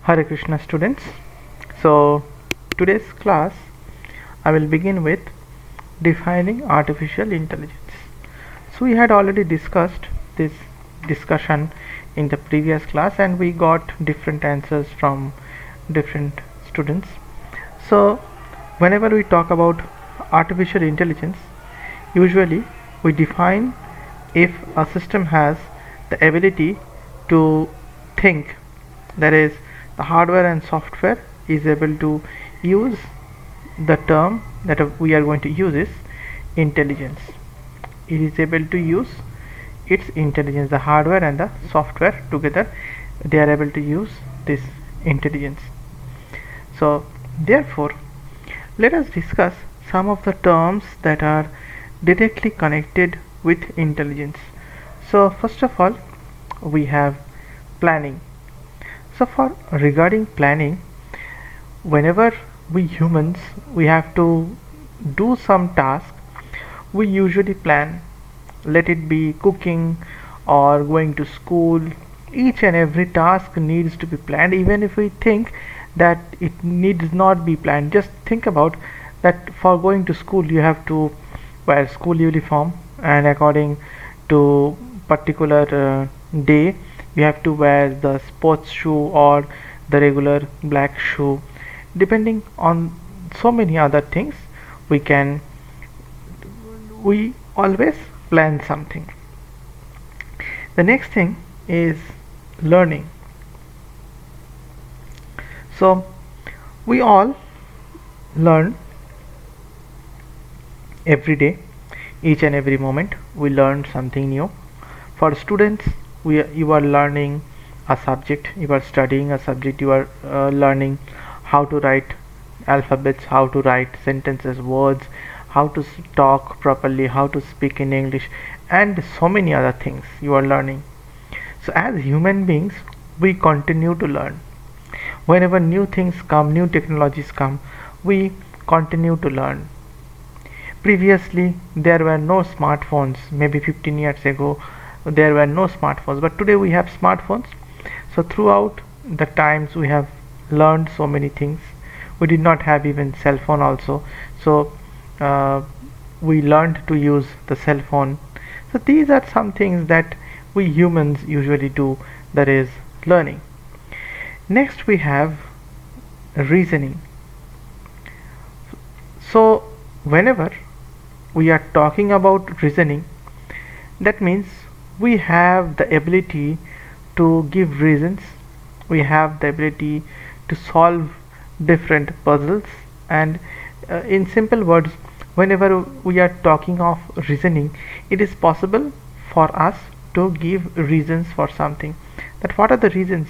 Hare Krishna students. So today's class I will begin with defining artificial intelligence. So we had already discussed this discussion in the previous class and we got different answers from different students. So whenever we talk about artificial intelligence, usually we define if a system has the ability to think, that is the hardware and software is able to use. The term that we are going to use is intelligence. It is able to use its intelligence, the hardware and the software together, they are able to use this intelligence. So therefore let us discuss some of the terms that are directly connected with intelligence. So first of all we have planning. So for regarding planning, whenever we humans we have to do some task, we usually plan. Let it be cooking or going to school, each and every task needs to be planned. Even if we think that it needs not be planned, just think about that for going to school you have to wear school uniform, and according to particular day you have to wear the sports shoe or the regular black shoe. Depending on so many other things, we always plan something. The next thing is learning. So we all learn every day, each and every moment we learn something new. For students, you are learning a subject, you are studying a subject, you are learning how to write alphabets, how to write sentences, words, how to talk properly, how to speak in English, and so many other things you are learning. So as human beings we continue to learn. Whenever new things come, new technologies come, we continue to learn. Previously there were no smartphones, maybe 15 years ago there were no smartphones, but today we have smartphones. So throughout the times we have learned so many things. We did not have even cell phone also, so we learned to use the cell phone. So these are some things that we humans usually do, that is learning. Next we have reasoning. So whenever we are talking about reasoning, that means we have the ability to give reasons, we have the ability to solve different puzzles, and in simple words, whenever we are talking of reasoning, it is possible for us to give reasons for something. That what are the reasons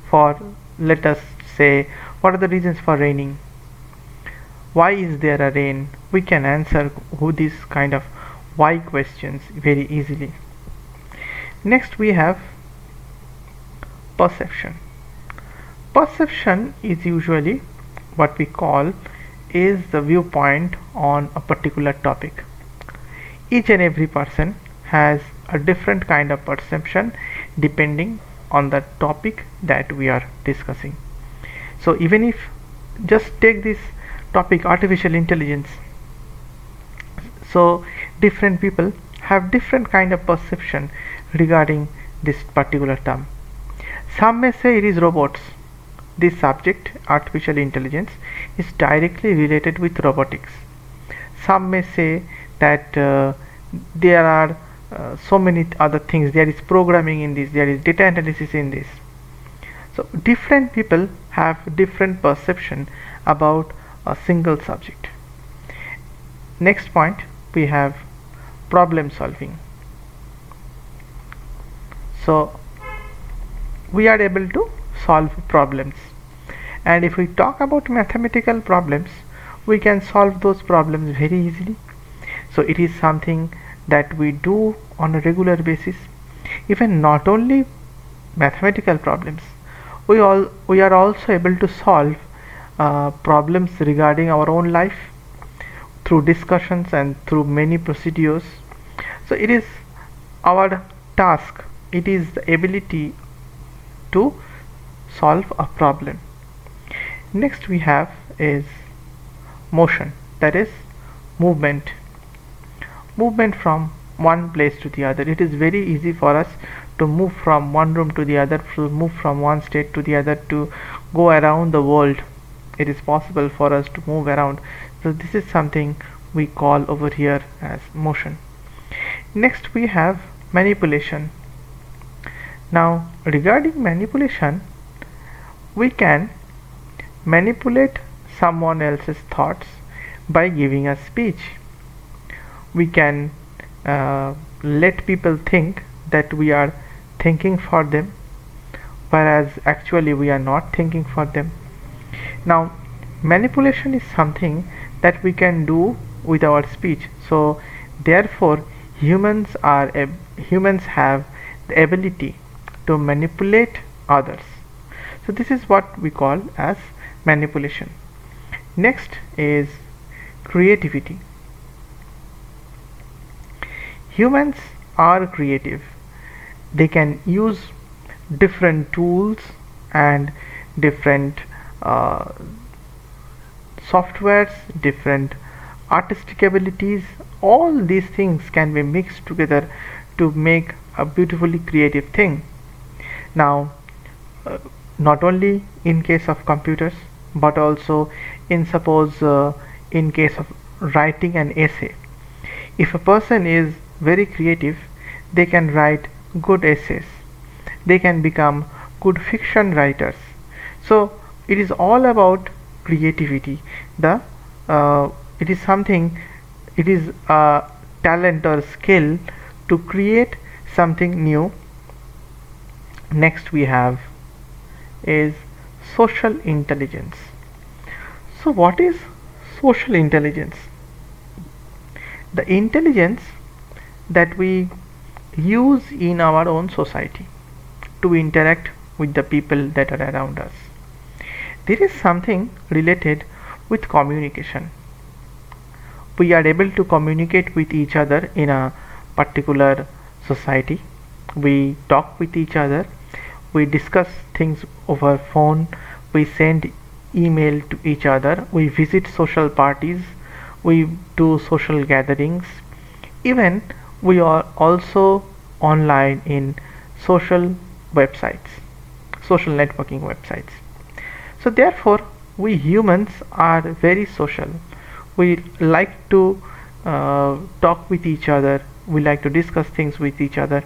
for, let us say, what are the reasons for raining? Why is there a rain? We can answer who this kind of why questions very easily. Next we have perception. Perception is usually what we call is the viewpoint on a particular topic. Each and every person has a different kind of perception depending on the topic that we are discussing. So even if just take this topic artificial intelligence, so different people have different kind of perception regarding this particular term. Some may say it is robots. This subject artificial intelligence is directly related with robotics. Some may say that there are so many other things, there is programming in this, there is data analysis in this. So different people have different perception about a single subject. Next point we have problem solving. So we are able to solve problems, and if we talk about mathematical problems, we can solve those problems very easily. So it is something that we do on a regular basis. Even not only mathematical problems, we are also able to solve problems regarding our own life through discussions and through many procedures. So it is our task, it is the ability to solve a problem. Next we have is motion, that is movement. Movement from one place to the other. It is very easy for us to move from one room to the other, to move from one state to the other, to go around the world. It is possible for us to move around. So this is something we call over here as motion. Next we have manipulation. Now regarding manipulation, we can manipulate someone else's thoughts by giving a speech. We can let people think that we are thinking for them, whereas actually we are not thinking for them. Now manipulation is something that we can do with our speech. So therefore humans have the ability to manipulate others. So this is what we call as manipulation. Next is creativity. Humans are creative. They can use different tools and different softwares, different artistic abilities. All these things can be mixed together to make a beautifully creative thing. Now not only in case of computers, but also in in case of writing an essay. If a person is very creative, they can write good essays, they can become good fiction writers. So it is all about creativity. The it is something, it is a talent or skill to create something new. Next we have is social intelligence. So what is social intelligence? The intelligence that we use in our own society to interact with the people that are around us. There is something related with communication. We are able to communicate with each other in a particular society. We talk with each other, we discuss things over phone, we send email to each other, we visit social parties, we do social gatherings, even we are also online in social websites, social networking websites. So therefore we humans are very social. We like to talk with each other, we like to discuss things with each other.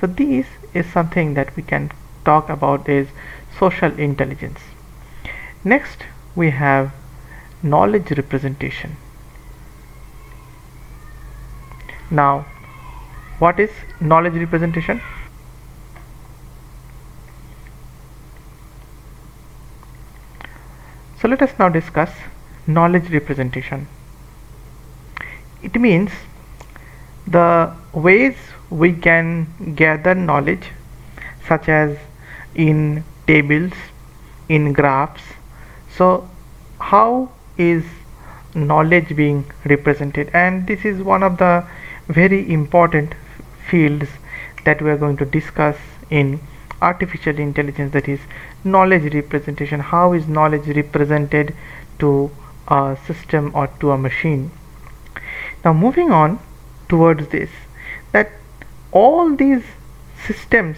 So this is something that we can talk about is social intelligence. Next we have knowledge representation. Now what is knowledge representation? So let us now discuss knowledge representation. It means the ways we can gather knowledge, such as in tables, in graphs. So how is knowledge being represented? And this is one of the very important fields that we are going to discuss in artificial intelligence, that is knowledge representation. How is knowledge represented to a system or to a machine? Now moving on towards this, that all these systems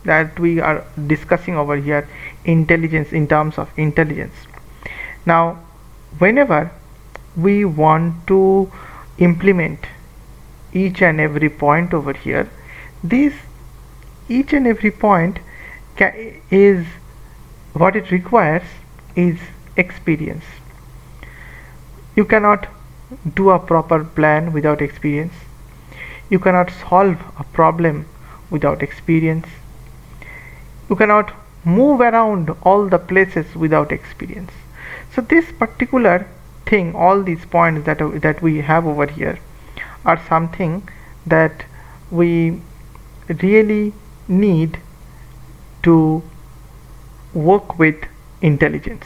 that we are discussing over here, intelligence, in terms of intelligence, now whenever we want to implement each and every point over here, this each and every point is what it requires is experience. You cannot do a proper plan without experience. You cannot solve a problem without experience. You cannot move around all the places without experience. So this particular thing, all these points that we have over here are something that we really need to work with intelligence.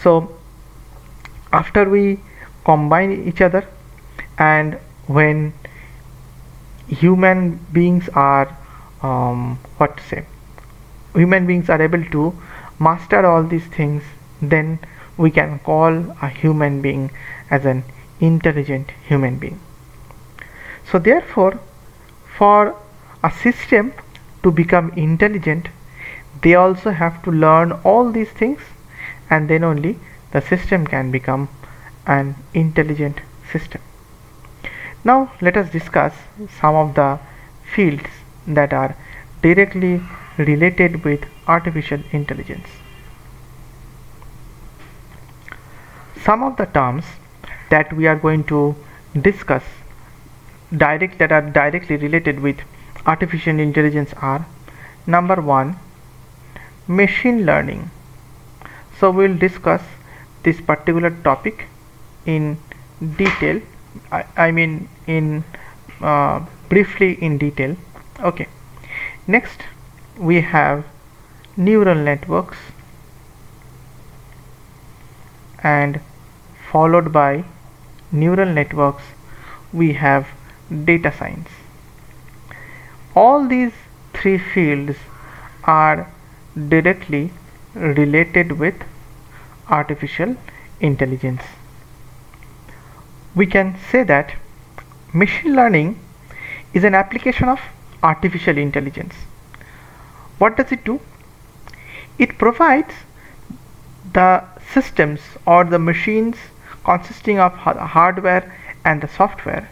So after we combine each other, and when human beings are human beings are able to master all these things, then we can call a human being as an intelligent human being. So therefore, for a system to become intelligent, they also have to learn all these things, and then only the system can become an intelligent system. Now let us discuss some of the fields that are directly related with artificial intelligence. Some of the terms that we are going to discuss that are directly related with artificial intelligence are: number 1, machine learning. So we will discuss this particular topic in detail, I mean in briefly in detail. Okay, next we have neural networks, and followed by neural networks we have data science. All these three fields are directly related with artificial intelligence. We can say that machine learning is an application of artificial intelligence. What does it do? It provides the systems or the machines consisting of hardware and the software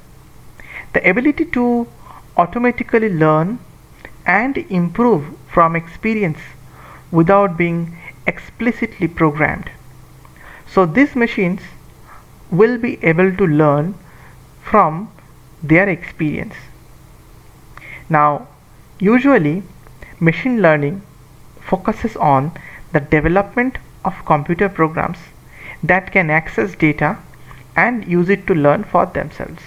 the ability to automatically learn and improve from experience without being explicitly programmed. So these machines will be able to learn from their experience. Now, usually machine learning focuses on the development of computer programs that can access data and use it to learn for themselves.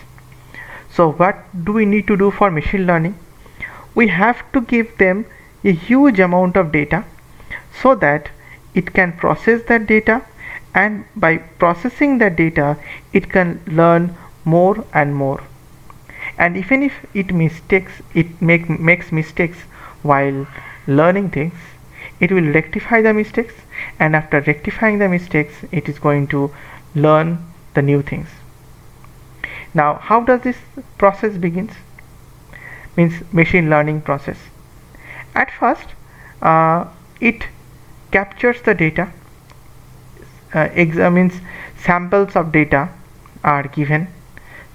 So what do we need to do for machine learning? We have to give them a huge amount of data so that it can process that data, and by processing that data it can learn more and more. And even if it makes mistakes while learning things, it will rectify the mistakes, and after rectifying the mistakes it is going to learn the new things. Now how does this process begins? Means machine learning process. At first it captures the data, examines samples of data are given,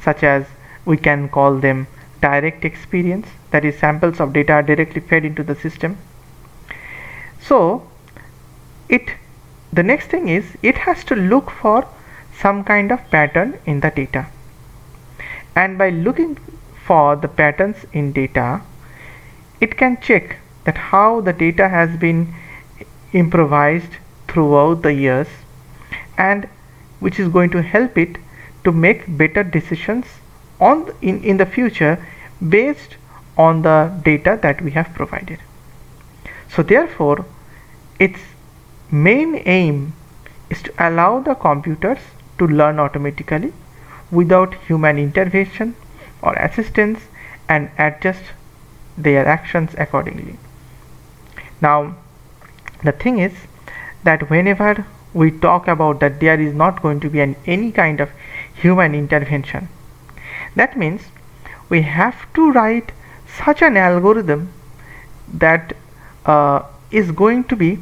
such as we can call them direct experience, that is samples of data are directly fed into the system. So the next thing is it has to look for some kind of pattern in the data, and by looking for the patterns in data it can check that how the data has been improvised throughout the years, and which is going to help it to make better decisions in the future based on the data that we have provided. So therefore its main aim is to allow the computers to learn automatically without human intervention or assistance and adjust their actions accordingly. Now the thing is that whenever we talk about that there is not going to be any kind of human intervention, that means we have to write such an algorithm that is going to be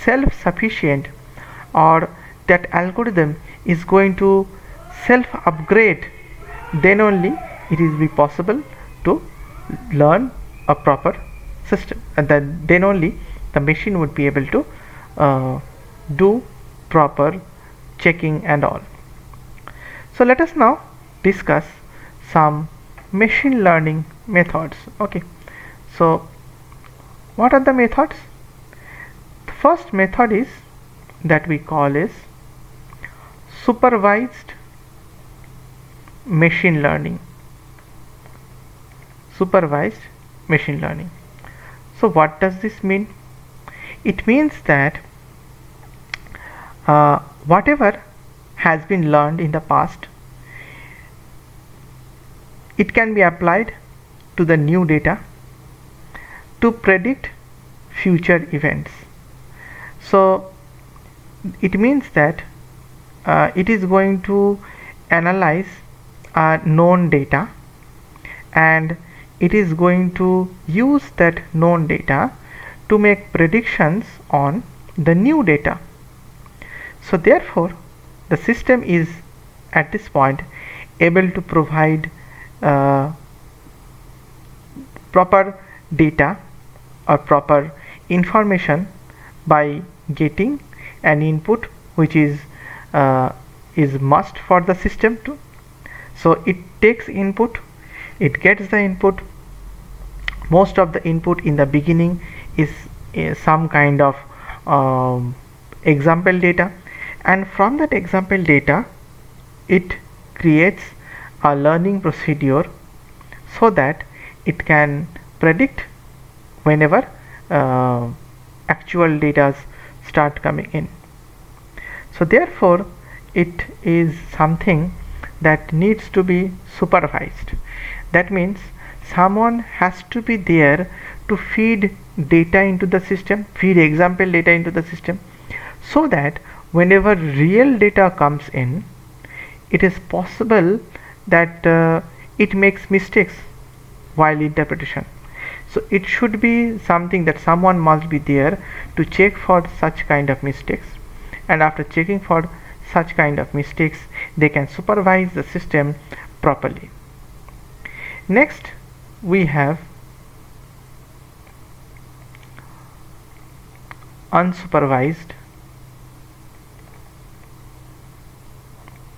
self-sufficient, or that algorithm is going to self-upgrade, then only it is be possible to learn a proper system, and then only the machine would be able to do proper checking and all. So let us now discuss some machine learning methods. Okay, so what are the methods? The first method is that we call is supervised machine learning. Supervised machine learning. So what does this mean? It means that whatever has been learned in the past, it can be applied to the new data to predict future events. So it means that it is going to analyze known data, and it is going to use that known data to make predictions on the new data. So therefore the system is at this point able to provide proper data or proper information by getting an input which is must for the system to. So it takes input, it gets the input. Most of the input in the beginning is some kind of example data, and from that example data it creates a learning procedure so that it can predict whenever actual data start coming in. So therefore it is something that needs to be supervised. That means someone has to be there to feed data into the system, feed example data into the system, so that whenever real data comes in, it is possible that it makes mistakes while interpretation. So it should be something that someone must be there to check for such kind of mistakes, and after checking for such kind of mistakes they can supervise the system properly. Next we have unsupervised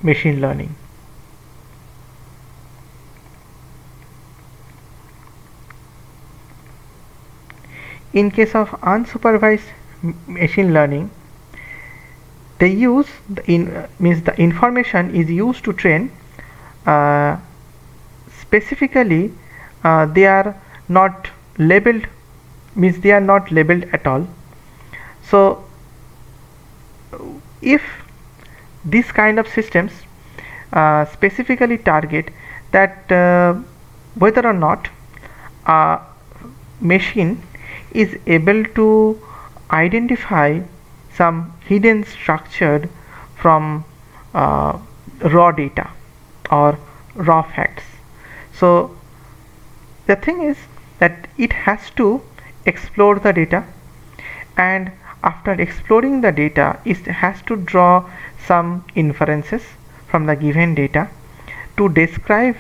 machine learning. In case of unsupervised machine learning, they use the information is used to train. Specifically they are not labeled, means they are not labeled at all. So if this kind of systems specifically target that whether or not a machine is able to identify some hidden structure from raw data or raw facts. So the thing is that it has to explore the data, and after exploring the data it has to draw some inferences from the given data to describe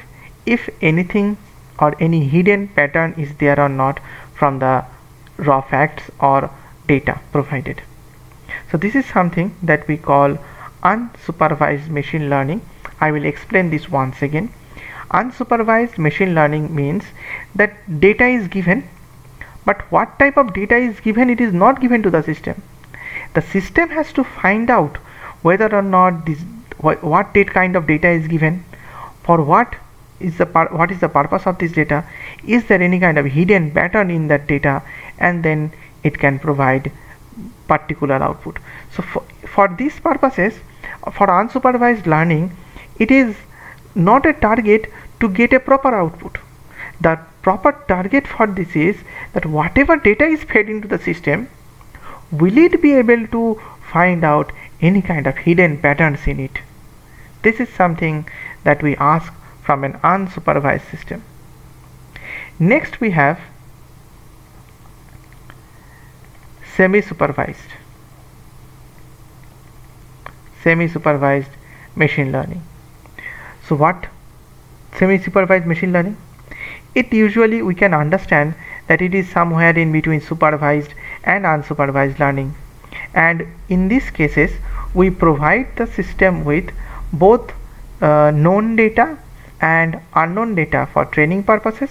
if anything or any hidden pattern is there or not from the raw facts or data provided. So this is something that we call unsupervised machine learning. I will explain this once again. Unsupervised machine learning means that data is given, but what type of data is given, it is not given to the system. The system has to find out whether or not this what kind of data is given, for what is the purpose of this data, is there any kind of hidden pattern in that data, and then it can provide particular output. So for these purposes, for unsupervised learning, it is not a target to get a proper output. The proper target for this is that whatever data is fed into the system, will it be able to find out any kind of hidden patterns in it. This is something that we ask from an unsupervised system. Next we have semi-supervised machine learning. So what semi-supervised machine learning? It usually we can understand that it is somewhere in between supervised and unsupervised learning, and in these cases we provide the system with both known data and unknown data for training purposes,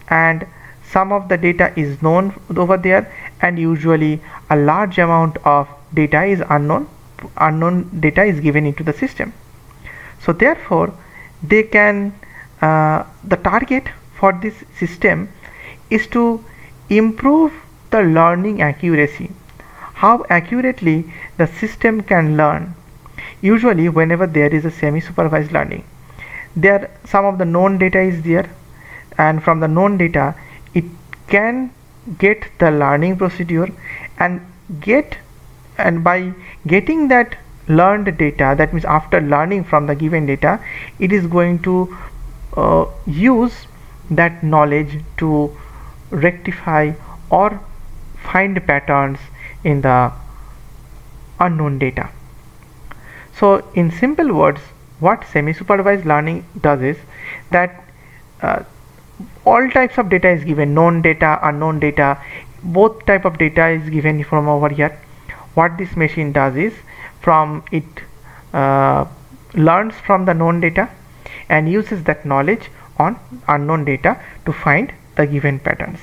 and some of the data is known over there, and usually a large amount of data is unknown data is given into the system. So therefore they can the target for this system is to improve the learning accuracy, how accurately the system can learn. Usually whenever there is a semi-supervised learning, there some of the known data is there, and from the known data it can get the learning procedure and get and by getting that learned data, that means after learning from the given data, it is going to use that knowledge to rectify or find patterns in the unknown data. So in simple words, what semi-supervised learning does is that uh, all types of data is given, known data, unknown data, both type of data is given from over here. What this machine does is, from it learns from the known data and uses that knowledge on unknown data to find the given patterns.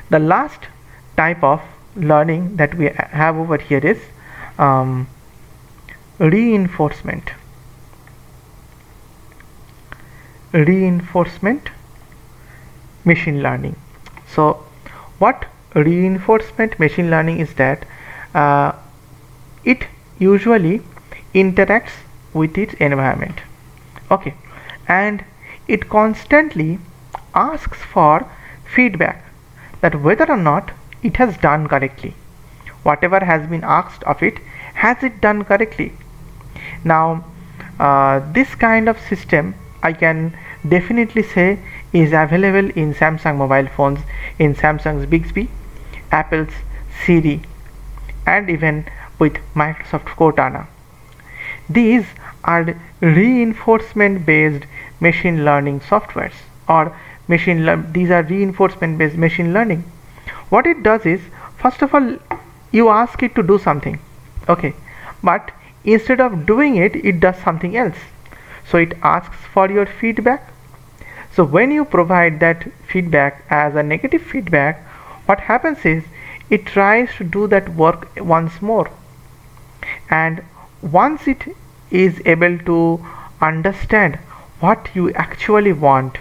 The last type of learning that we have over here is reinforcement machine learning. So what reinforcement machine learning is that it usually interacts with its environment, okay, and it constantly asks for feedback that whether or not it has done correctly, whatever has been asked of it, has it done correctly. Now this kind of system I can definitely say is available in Samsung mobile phones, in Samsung's Bixby, Apple's Siri, and even with Microsoft Cortana. These are reinforcement based machine learning softwares, or these are reinforcement based machine learning. What it does is, first of all, you ask it to do something, okay, but instead of doing it, it does something else. So it asks for your feedback. So when you provide that feedback as a negative feedback, what happens is it tries to do that work once more, and once it is able to understand what you actually want,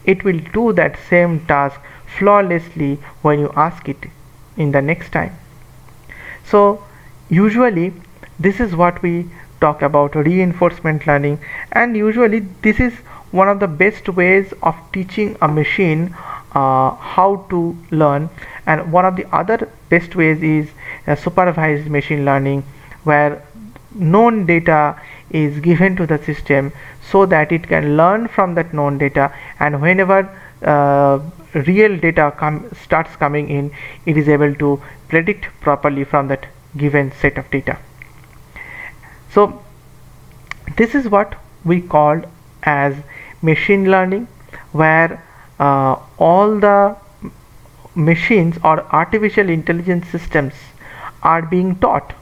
it will do that same task flawlessly when you ask it in the next time. So usually this is what we talk about reinforcement learning, and usually this is one of the best ways of teaching a machine how to learn. And one of the other best ways is supervised machine learning, where known data is given to the system so that it can learn from that known data, and whenever real data starts coming in, it is able to predict properly from that given set of data. So this is what we called as machine learning, where all the machines or artificial intelligence systems are being taught.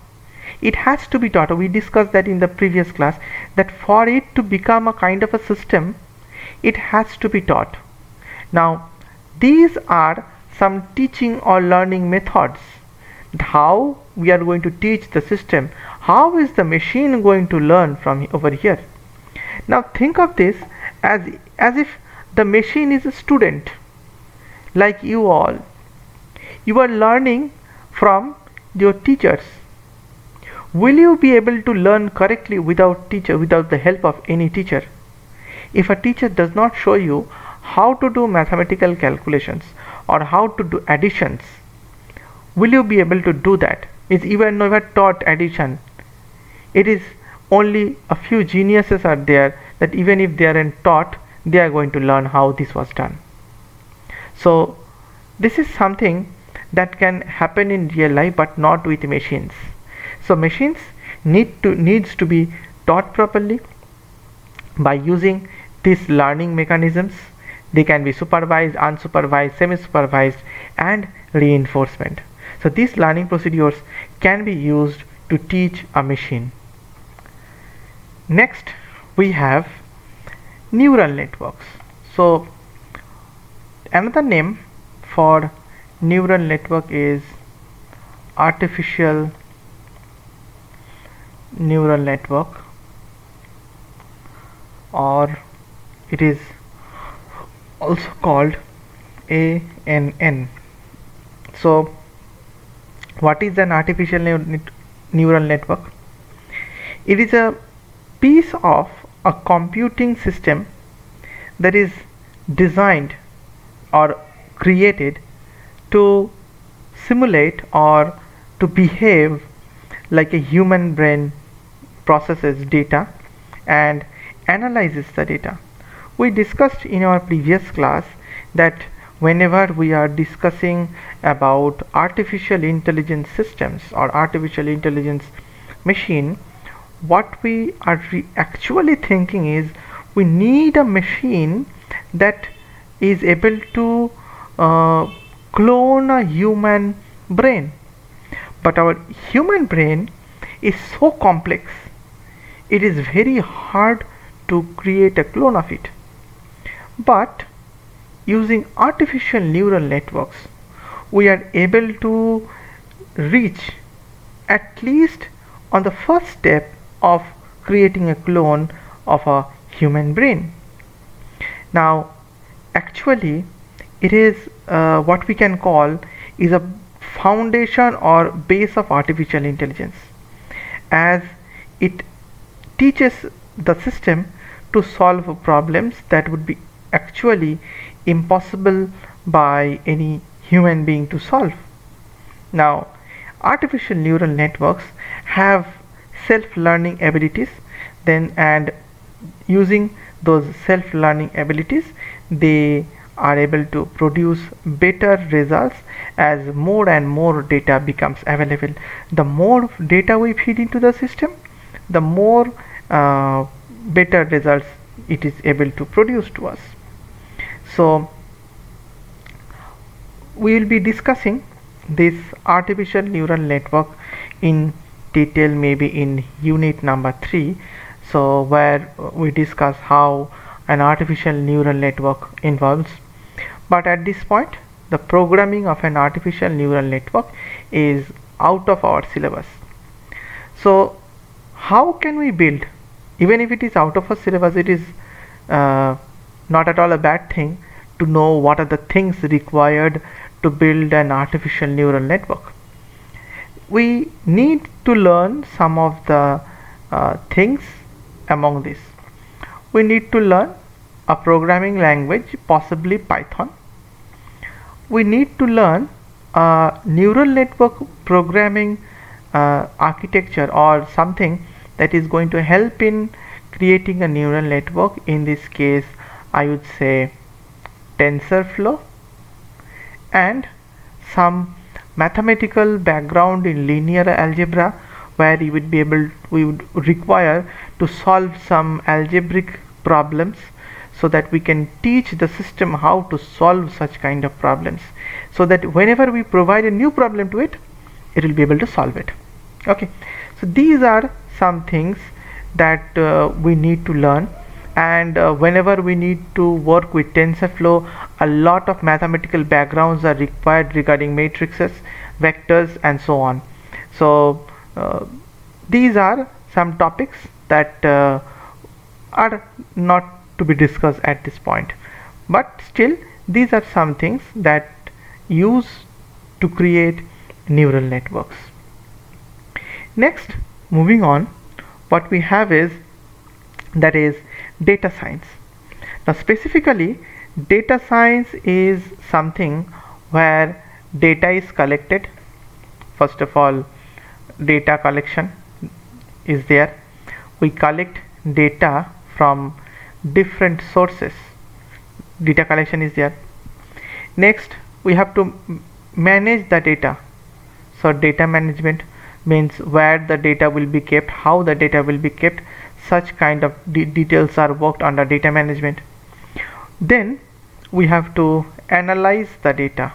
It has to be taught. We discussed that in the previous class, that for it to become a kind of a system, it has to be taught. Now these are some teaching or learning methods. How we are going to teach the system, how is the machine going to learn from over here. Now think of this as if the machine is a student like you all. You are learning from your teachers. Will you be able to learn correctly without the help of any teacher? If a teacher does not show you how to do mathematical calculations or how to do additions, will you be able to do that? Is even never taught addition. It is only a few geniuses are there that even if they aren't taught, they are going to learn how this was done. So this is something that can happen in real life, but not with machines. So machines needs to be taught properly by using these learning mechanisms. They can be supervised, unsupervised, semi-supervised, and reinforcement. So these learning procedures can be used to teach a machine. Next we have neural networks. So another name for neural network is artificial neural network, or it is also called ANN. So what is an artificial neural network? It is a piece of a computing system that is designed or created to simulate or to behave like a human brain processes data and analyzes the data. We discussed in our previous class that whenever we are discussing about artificial intelligence systems or artificial intelligence machine, what we are actually thinking is we need a machine that is able to clone a human brain. But our human brain is so complex, it is very hard to create a clone of it. But using artificial neural networks, we are able to reach at least on the first step of creating a clone of a human brain. Now, actually, it is what we can call is a foundation or base of artificial intelligence, as it teaches the system to solve problems that would be actually impossible by any human being to solve. Now, artificial neural networks have self-learning abilities, and using those self-learning abilities, they are able to produce better results as more and more data becomes available. The more data we feed into the system, the more better results it is able to produce to us. So we will be discussing this artificial neural network in detail maybe in unit number 3, so where we discuss how an artificial neural network involves. But at this point, the programming of an artificial neural network is out of our syllabus. So how can we build, even if it is out of a syllabus, it is not at all a bad thing to know what are the things required to build an artificial neural network. We need to learn some of the things among this. We need to learn a programming language, possibly Python. We need to learn a neural network programming architecture or something that is going to help in creating a neural network. In this case, I would say TensorFlow, and some mathematical background in linear algebra, where we would require to solve some algebraic problems, so that we can teach the system how to solve such kind of problems, so that whenever we provide a new problem to it, it will be able to solve it. Okay, so these are some things that we need to learn, and whenever we need to work with TensorFlow, a lot of mathematical backgrounds are required regarding matrices, vectors, and so on. So these are some topics that are not to be discussed at this point, but still these are some things that use to create neural networks. Next, moving on, what we have is data science. Now specifically, data science is something where data is collected. First of all, data collection is there. We collect data from different sources. Data collection is there. Next, we have to manage the data. So data management means where the data will be kept, how the data will be kept, such kind of details are worked under data management. Then we have to analyze the data.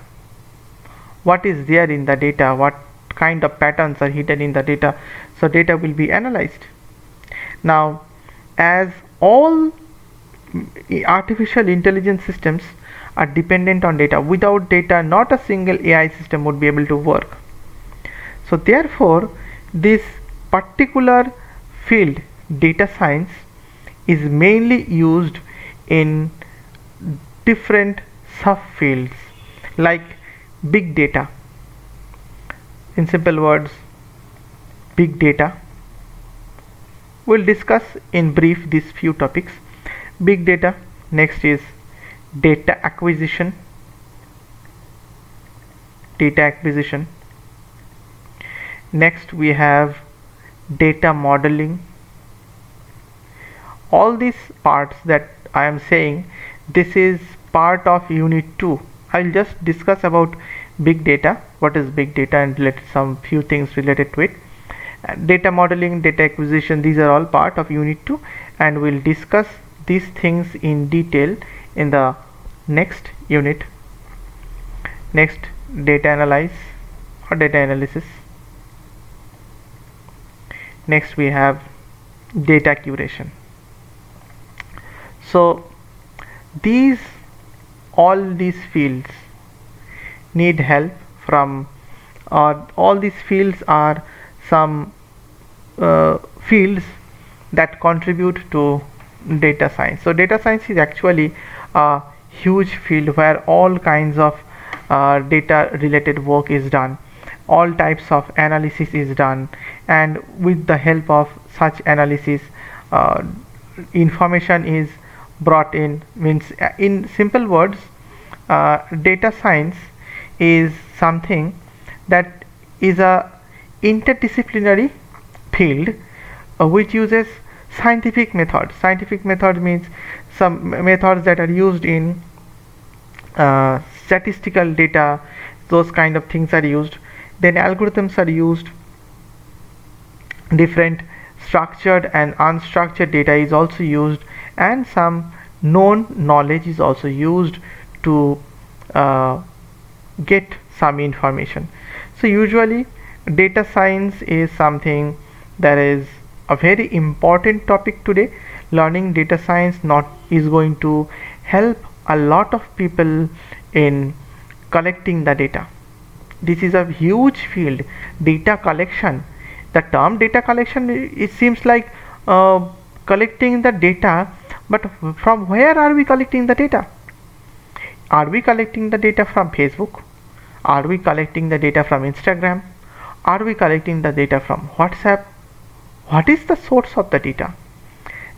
What is there in the data, what kind of patterns are hidden in the data, so data will be analyzed. Now, as all artificial intelligence systems are dependent on data, without data not a single AI system would be able to work. So therefore, this particular field, data science, is mainly used in different subfields like big data. In simple words, big data. We'll discuss in brief these few topics. Big data. Next is data acquisition. Next we have data modeling. All these parts that I am saying, this is part of unit 2. I'll just discuss about big data, what is big data, and let some few things related to it. Data modeling, data acquisition, these are all part of unit 2, and we'll discuss these things in detail in the next unit. Next, data analyze or data analysis. Next we have data curation. So all these fields need help from, or all these fields are some fields that contribute to data science. So data science is actually a huge field where all kinds of data related work is done, all types of analysis is done, and with the help of such analysis information is brought in. Means in simple words, data science is something that is a interdisciplinary field which uses scientific methods. Scientific method means some methods that are used in statistical data, those kind of things are used. Then algorithms are used, different structured and unstructured data is also used, and some known knowledge is also used to get some information. So usually data science is something that is a very important topic today. Learning data science is going to help a lot of people in collecting the data. This is a huge field, data collection. The term data collection, it seems like collecting the data, but from where are we collecting the data? Are we collecting the data from Facebook? Are we collecting the data from Instagram? Are we collecting the data from WhatsApp? What is the source of the data?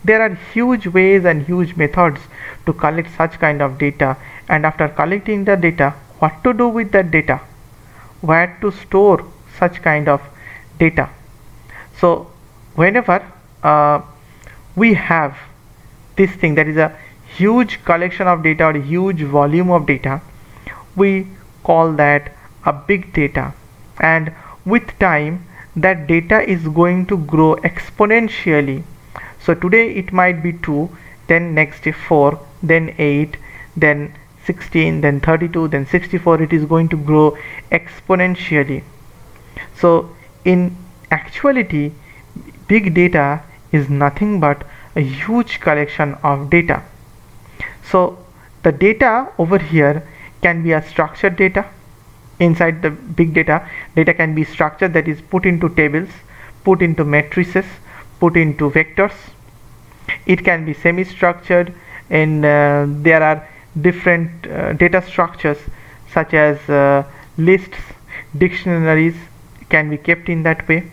There are huge ways and huge methods to collect such kind of data, and after collecting the data, what to do with that data? Where to store such kind of data? So whenever we have this thing, that is a huge collection of data or a huge volume of data, we call that a big data. And with time, that data is going to grow exponentially. So today it might be 2, then next 4, then 8, then 16, then 32, then 64. It is going to grow exponentially. So in actuality, big data is nothing but a huge collection of data. So the data over here can be a structured data. Inside the big data, data can be structured, that is put into tables, put into matrices, put into vectors. It can be semi-structured, and there are different data structures such as lists, dictionaries can be kept in that way,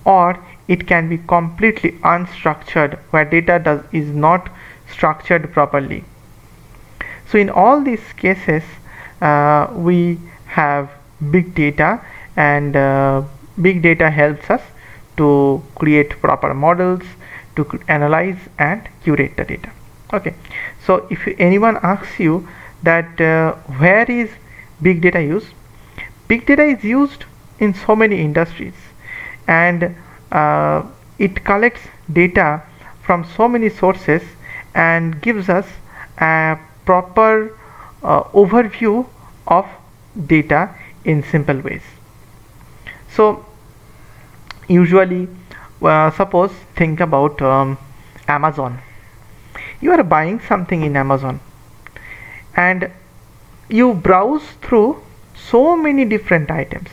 or it can be completely unstructured where data is not structured properly. So in all these cases we have big data, and big data helps us to create proper models, to analyze and curate the data. Okay, so if anyone asks you that where is big data used, big data is used in so many industries, and it collects data from so many sources and gives us a proper overview of data in simple ways. So usually suppose think about Amazon. You are buying something in Amazon and you browse through so many different items.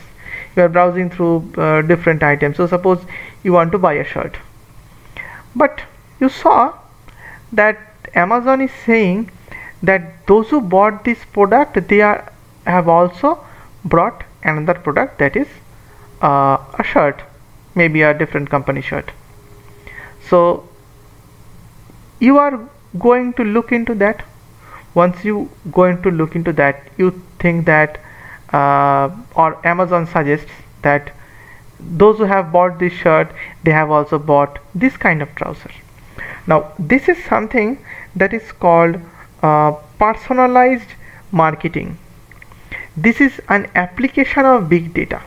You are browsing through different items. So suppose you want to buy a shirt, but you saw that Amazon is saying that those who bought this product, have also brought another product, that is a shirt, maybe a different company shirt. So you are going to look into that. Once you going to look into that, you think that or Amazon suggests that those who have bought this shirt, they have also bought this kind of trouser. Now this is something that is called personalized marketing. This is an application of big data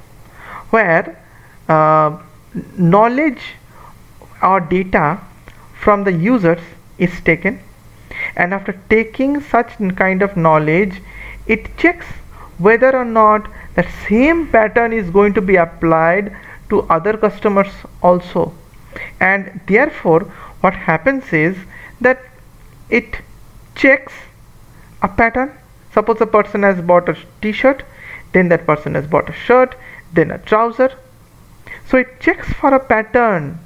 where uh, knowledge or data from the users is taken, and after taking such kind of knowledge, it checks whether or not that same pattern is going to be applied to other customers also. And therefore what happens is that it checks a pattern. Suppose a person has bought a t-shirt, then that person has bought a shirt, then a trouser. So it checks for a pattern.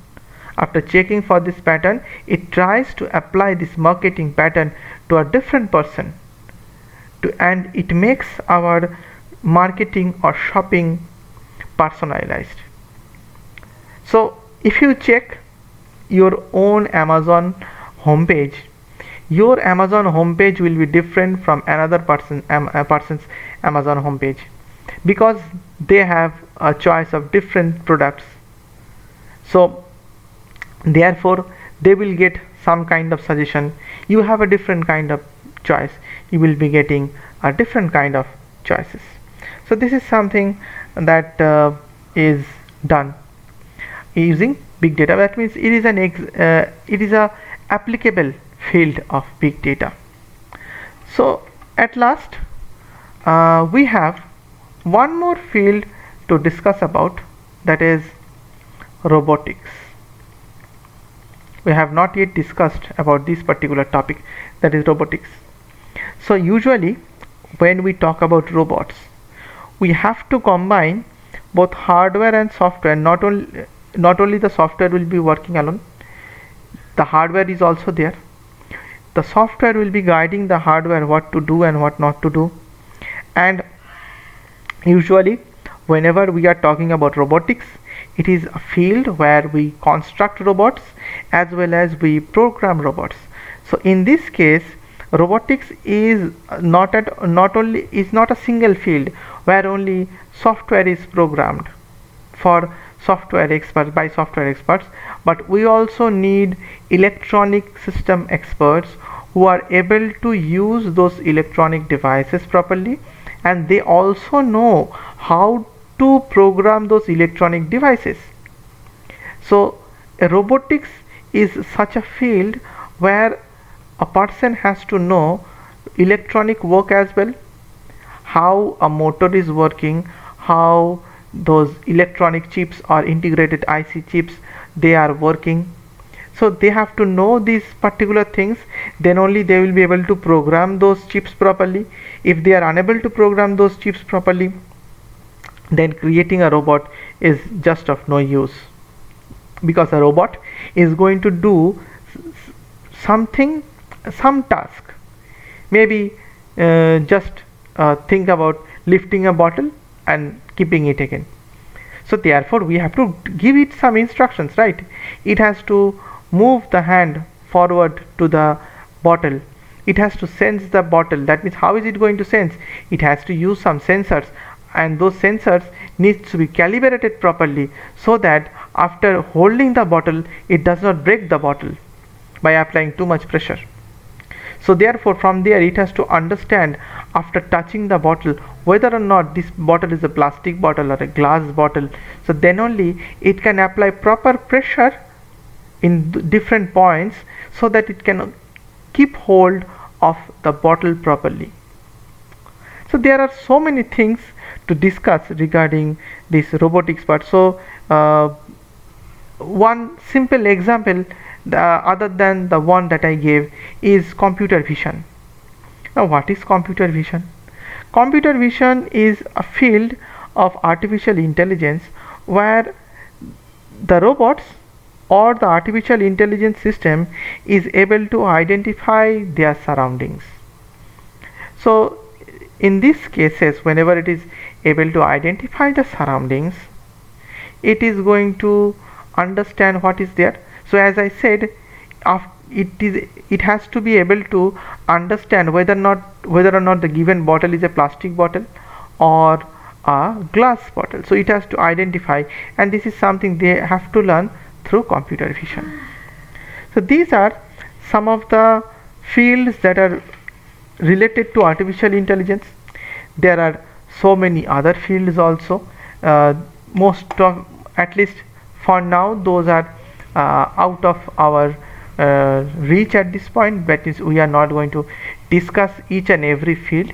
After checking for this pattern, it tries to apply this marketing pattern to a different person, and it makes our marketing or shopping personalized. So if you check your own Amazon homepage, your Amazon homepage will be different from another person's Amazon homepage, because they have a choice of different products. So therefore they will get some kind of suggestion. You have a different kind of choice, you will be getting a different kind of choices. So this is something that is done using big data. That means it is a applicable field of big data. So at last we have one more field to discuss about, that is robotics. We have not yet discussed about this particular topic, that is robotics. So usually when we talk about robots, we have to combine both hardware and software. Not only the software will be working alone, the hardware is also there. The software will be guiding the hardware what to do and what not to do. And usually whenever we are talking about robotics, it is a field where we construct robots as well as we program robots. So in this case, robotics is not a single field where only software is programmed for software experts, by software experts, but we also need electronic system experts who are able to use those electronic devices properly, and they also know how to program those electronic devices. So robotics is such a field where a person has to know electronic work as well, how a motor is working, how those electronic chips or integrated IC chips they are working. So they have to know these particular things, then only they will be able to program those chips properly. If they are unable to program those chips properly, then creating a robot is just of no use, because a robot is going to do something, some task. Maybe just think about lifting a bottle and keeping it again. So therefore we have to give it some instructions, right? It has to move the hand forward to the bottle, it has to sense the bottle. That means how is it going to sense? It has to use some sensors, and those sensors needs to be calibrated properly so that after holding the bottle it does not break the bottle by applying too much pressure. So therefore from there it has to understand, after touching the bottle, whether or not this bottle is a plastic bottle or a glass bottle. So then only it can apply proper pressure in different points so that it can keep hold of the bottle properly. So there are so many things to discuss regarding this robotics part. So one simple example, other than the one that I gave, is computer vision. Now what is computer vision? Computer vision is a field of artificial intelligence where the robots or the artificial intelligence system is able to identify their surroundings. So in these cases, whenever it is able to identify the surroundings, it is going to understand what is there. So as I said, it has to be able to understand whether or not the given bottle is a plastic bottle or a glass bottle. So it has to identify, and this is something they have to learn through computer vision. So these are some of the fields that are related to artificial intelligence. There are so many other fields also. Most of, at least for now, those are out of our reach at this point. That is, we are not going to discuss each and every field,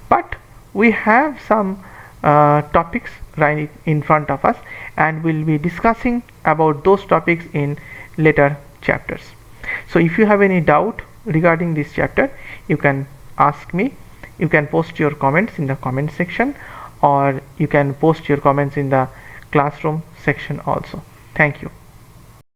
but we have some topics right in front of us, and we'll be discussing about those topics in later chapters. So if you have any doubt regarding this chapter, you can ask me. You can post your comments in the comment section, or you can post your comments in the classroom section also. Thank you.